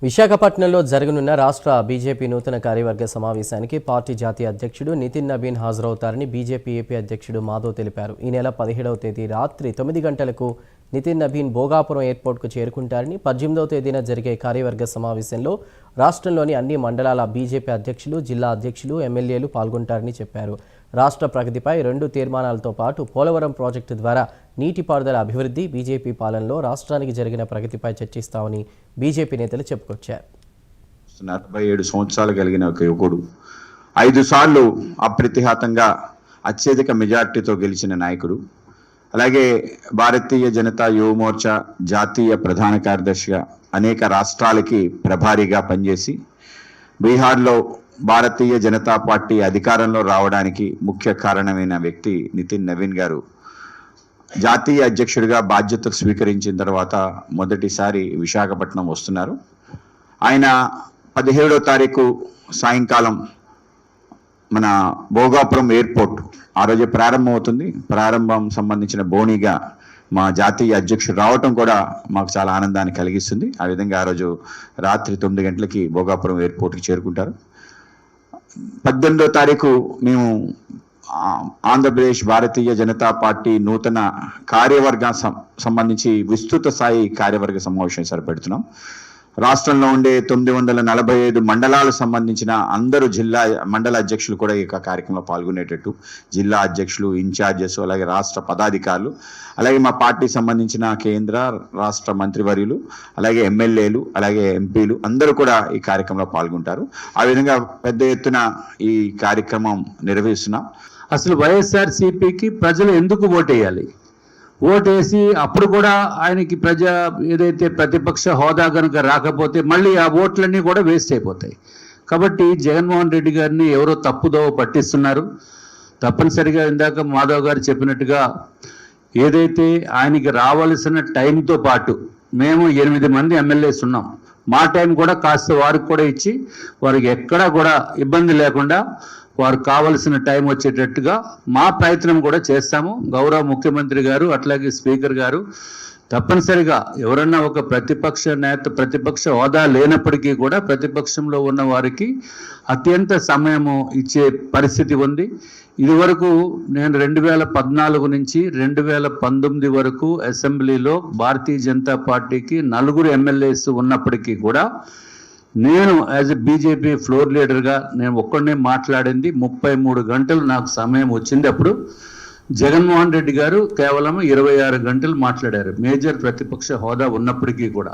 విశాఖపట్నంలో జరగనున్న రాష్ట్ర బీజేపీ నూతన కార్యవర్గ సమావేశానికి పార్టీ జాతీయ అధ్యక్షుడు నితిన్ నవీన్ హాజరవుతారని బీజేపీ ఏపీ అధ్యక్షుడు మాధవ్ తెలిపారు. ఈ నెల 17వ తేదీ రాత్రి 9 గంటలకు నితిన్ నవీన్ భోగాపురం ఎయిర్పోర్ట్కు చేరుకుంటారని, 18వ తేదీన జరిగే కార్యవర్గ సమావేశంలో రాష్ట్రంలోని అన్ని మండలాల బీజేపీ అధ్యక్షులు, జిల్లా అధ్యక్షులు, ఎమ్మెల్యేలు పాల్గొంటారని చెప్పారు. రాష్ట్ర ప్రగతిపై 2 తీర్మానాలతో పాటు పోలవరం ప్రాజెక్టు ద్వారా నీటిపారుదల అభివృద్ధి, బీజేపీ పాలనలో రాష్ట్రానికి జరిగిన ప్రగతిపై చర్చిస్తామని బీజేపీ నేతలు చెప్పుకొచ్చారు. 47 సంవత్సరాలు కలిగిన ఒక యువకుడు 5 సార్లు అప్రతిహతంగా అత్యధిక మెజార్టీతో గెలిచిన నాయకుడు, అలాగే భారతీయ జనతా యువ మోర్చా జాతీయ ప్రధాన కార్యదర్శిగా అనేక రాష్ట్రాలకి ప్రభారీగా పనిచేసి బీహార్లో భారతీయ జనతా పార్టీ అధికారంలో రావడానికి ముఖ్య కారణమైన వ్యక్తి నితిన్ నవీన్ గారు జాతీయ అధ్యక్షుడిగా బాధ్యతలు స్వీకరించిన తర్వాత మొదటిసారి విశాఖపట్నం వస్తున్నారు. ఆయన 17వ తారీఖు సాయంకాలం మన భోగాపురం ఎయిర్పోర్ట్ ఆ రోజే ప్రారంభం అవుతుంది. ప్రారంభం సంబంధించిన బోనీగా మా జాతీయ అధ్యక్షుడు రావటం కూడా మాకు చాలా ఆనందాన్ని కలిగిస్తుంది. ఆ విధంగా ఆ రోజు రాత్రి 9 గంటలకి భోగాపురం ఎయిర్పోర్ట్కి చేరుకుంటారు. 18వ తారీఖు మేము ఆంధ్రప్రదేశ్ భారతీయ జనతా పార్టీ నూతన కార్యవర్గ సంబంధించి విస్తృత స్థాయి కార్యవర్గ సమావేశం సరిపెడుతున్నాం. రాష్ట్రంలో ఉండే 945 మండలాలకు సంబంధించిన అందరూ జిల్లా మండల అధ్యక్షులు కూడా ఈ కార్యక్రమంలో పాల్గొనేటట్టు, జిల్లా అధ్యక్షులు, ఇన్ఛార్జెస్, అలాగే రాష్ట్ర పదాధికారులు, అలాగే మా పార్టీ సంబంధించిన కేంద్ర రాష్ట్ర మంత్రివర్యులు, అలాగే ఎమ్మెల్యేలు, అలాగే ఎంపీలు అందరూ కూడా ఈ కార్యక్రమంలో పాల్గొంటారు. ఆ విధంగా పెద్ద ఎత్తున ఈ కార్యక్రమం నిర్వహిస్తున్నాం. అసలు వైఎస్ఆర్సీపీకి ప్రజలు ఎందుకు ఓటేయాలి? ఓటేసి అప్పుడు కూడా ఆయనకి ఏదైతే ప్రతిపక్ష హోదా కనుక రాకపోతే మళ్ళీ ఆ ఓట్లన్నీ కూడా వేస్ట్ అయిపోతాయి. కాబట్టి జగన్మోహన్ రెడ్డి గారిని ఎవరో తప్పుదోవ పట్టిస్తున్నారు. తప్పనిసరిగా ఇందాక మాధవ్ గారు చెప్పినట్టుగా ఏదైతే ఆయనకి రావాల్సిన టైంతో పాటు మేము 8 మంది ఎమ్మెల్యేస్ ఉన్నాం, మా టైం కూడా కాస్త వారికి కూడా ఇచ్చి వారికి ఎక్కడా కూడా ఇబ్బంది లేకుండా వారు కావలసిన టైం వచ్చేటట్టుగా మా ప్రయత్నం కూడా చేస్తాము. గౌరవ ముఖ్యమంత్రి గారు అట్లాగే స్పీకర్ గారు తప్పనిసరిగా ఎవరన్నా ఒక ప్రతిపక్ష నేత ప్రతిపక్ష హోదా లేనప్పటికీ కూడా ప్రతిపక్షంలో ఉన్న వారికి అత్యంత సమయము ఇచ్చే పరిస్థితి ఉంది. ఇదివరకు నేను 2014 నుంచి 2019 వరకు అసెంబ్లీలో భారతీయ జనతా పార్టీకి 4 ఎమ్మెల్యేస్ ఉన్నప్పటికీ కూడా నేను యాజ్ ఎ బీజేపీ ఫ్లోర్ లీడర్గా నేను ఒక్కడనే మాట్లాడింది 33 గంటలు నాకు సమయం వచ్చింది. అప్పుడు జగన్మోహన్ రెడ్డి గారు కేవలం 26 గంటలు మాట్లాడారు, మేజర్ ప్రతిపక్ష హోదా ఉన్నప్పటికీ కూడా.